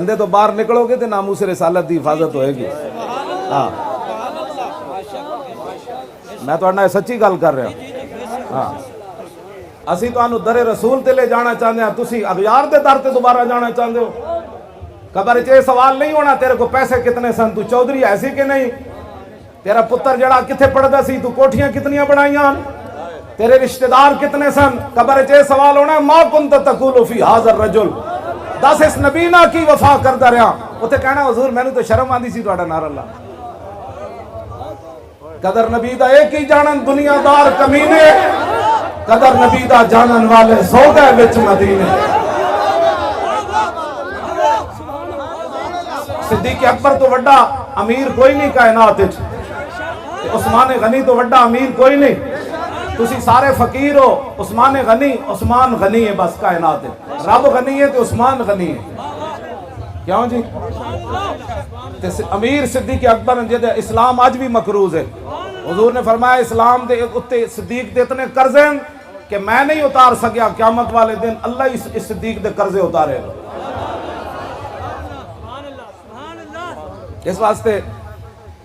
بندے تو باہر نکلو گے تو ناموس رسالت دی حفاظت ہوئے گی. ہاں میں تو اڑنا سچی گل کر رہا ہوں. ہاں اسی تو انو در رسول تے لے جانا چاہتے ہیں, تسی اغیار دے در تے دوبارہ جانا چاہتے ہو. قبر چ سوال نہیں ہونا تیرے کو پیسے کتنے سن, تو چودھری ایسی کہ نہیں, تیرا پتر جڑا کتھے پڑھدا سی, تو کوٹھیاں کتنیاں بنائیاں, تیرے رشتہ دار کتنے سن. قبر چ سوال ہونا ما کنت تقول فی ھذا الرجل, دس اس نبی نہ کی وفا کردا رہا. اوتھے کہنا حضور مینوں تو شرم آندی سی تہاڈا نعرہ لا. قدر نبی دا ایک ہی جانن دنیا دار کمینے, قدر نبی دا جانن والے سو گئے وچ مدینے. صدیق اکبر تو وڈا امیر کوئی نہیں کائنات وچ, عثمان غنی تو وڈا امیر کوئی نہیں. تسی سارے فقیر ہو, عثمان غنی ہے بس کائنات ہے. رب غنی ہے تو عثمان غنی ہے. کیوں جی امیر صدیق اکبر جدے اسلام آج بھی مقروض ہے. حضور نے فرمایا اسلام دے اتے صدیق دے اتنے قرضے ہیں کہ میں نہیں اتار سکیا, قیامت والے دن اللہ اس صدیق دے قرضے اتارے گا. اس واسطے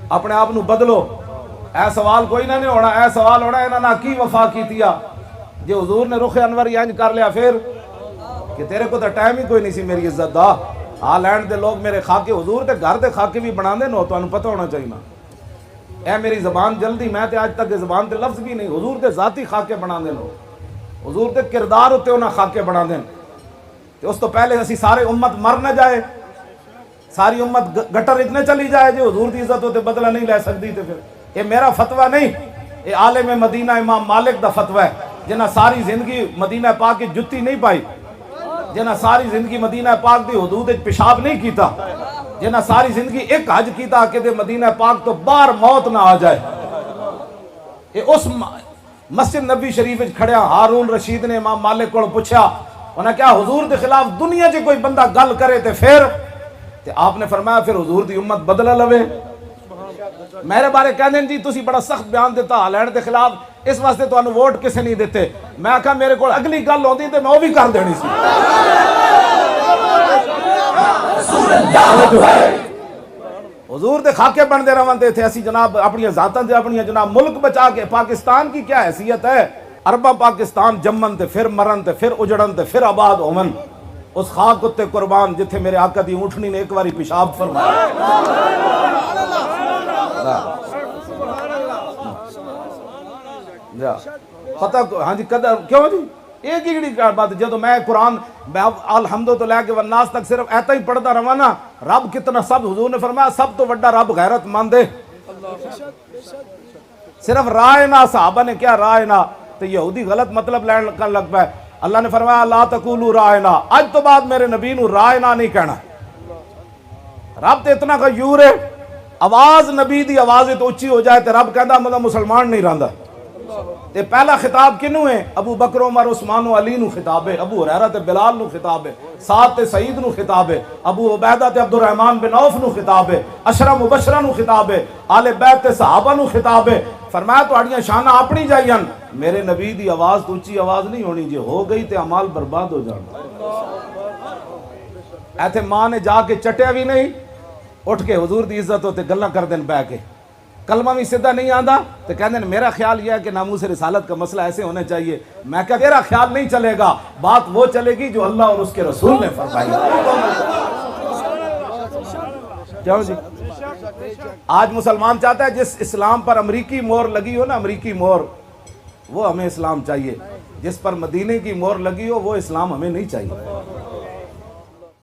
اپنے آپ نو بدلو. اے سوال کوئی نہ نہیں ہونا, اے سوال ہونا انہاں نہ کی وفا کیتیا. جے حضور نے رخ انور ینج کر لیا پھر کہ تیرے کو تو ٹائم ہی کوئی نہیں سی میری عزت دا. ہالینڈ دے لوگ میرے خاکے حضور دے گھر دے خاکے بھی بنا دے نو, تو انہوں پتہ ہونا چاہیے نا. اے میری زبان جلدی, میں تے آج تک زبان تے لفظ بھی نہیں, حضور دے ذاتی خاکے بنا دے نو, حضور دے کردار ہوتے انہاں خاکے بنا دیں. تو اس تو پہلے اسی سارے امت مر نہ جائے, ساری امت گٹر اتنے چلی جائے جو حضور دی عزت ہوتے بدلہ نہیں لے سکتی. تے پھر یہ میرا فتویٰ نہیں, یہ عالم مدینہ امام مالک دا فتویٰ ہے, جنہاں ساری زندگی مدینہ پاک کی جتی نہیں پائی, جنہاں ساری زندگی مدینہ پاک دی حدود پیشاب نہیں کیتا, جنہاں ساری زندگی ایک حج کیتا کہ دے مدینہ پاک تو باہر موت نہ آ جائے. یہ اس مسجد نبی شریف کھڑیا ہارون رشید نے امام مالک کو پوچھا, انہاں کیا حضور دے خلاف دنیا چ کوئی بندہ گل کرے تے پھر, تے آپ نے فرمایا پھر حضور دی امت بدلہ لوے. میرے بارے کہندے جی تسی بڑا سخت بیان دیتا ہالینڈ دے خلاف, اس واسطے تو انہوں ووٹ کسے نہیں دیتے. میں کہا میرے کو اگلی گل ہوندی تے میں وہ بھی کر دینی سی. حضور دے خاکے بن دے رہن دے تھے اسی جناب اپنی ذاتاں دے اپنی جناب ملک بچا کے. پاکستان کی کیا حیثیت ہے, ارباں پاکستان جمن تے پھر مرن تے پھر اجڑن تے پھر آباد ہومن. اس خاک اتے قربان جتھے میرے آقا دی اونٹنی نے ایک باری پیشاب فرمایا. پتہ ہاں جی قدر کیوں جی ایک ہی بات. جدو میں قرآن الحمد تو لے کے والناس تک صرف ایتا ہی پڑھتا رہا نا, رب کتنا سب, حضور نے فرمایا سب تو وڈا رب غیرت مند ہے. صرف رائنا صحابہ نے کیا رائنا, تو یہودی غلط مطلب لین کر لگ پائے. اللہ نے فرمایا لا تقولوا رائنا, آج تو بعد میرے نبی نو رائنا نہیں کہنا. رب تے اتنا غیور ہے, آواز نبی دی آواز تو اچھی ہو جائے تے رب کہندا مطلب مسلمان نہیں رہندا. تے پہلا خطاب کنوں ہے, ابو بکر عمر عثمان و علی نو خطاب ہے, ابو ہریرہ تے بلال نو خطاب ہے, سعد تے سعید نو خطاب ہے, ابو عبیدہ تے عبد الرحمن بن عوف نو خطاب ہے, عشرہ مبشرہ نو خطاب ہے, آل بیت تے صحابہ نو خطاب ہے. فرمایا تہاڈیاں شاناں اپنی جائیاں, میرے نبی دی آواز تو اچھی آواز نہیں ہونی, جے ہو گئی تے اعمال برباد ہو جانا. ایتھے ماں نے جا کے چٹیا بھی نہیں, اٹھ کے حضور دی عزت ہوتے گلاں کر دین بہ کے, کلمہ بھی سیدھا نہیں آندا تو کہندے میرا خیال یہ ہے کہ ناموس رسالت کا مسئلہ ایسے ہونے چاہیے. میں کہا تیرا خیال نہیں چلے گا, بات وہ چلے گی جو اللہ اور اس کے رسول نے فرمائی. کیوں جی آج مسلمان چاہتا ہے جس اسلام پر امریکی مور لگی ہو نا, امریکی مور, وہ ہمیں اسلام چاہیے. جس پر مدینے کی مور لگی ہو وہ اسلام ہمیں نہیں چاہیے.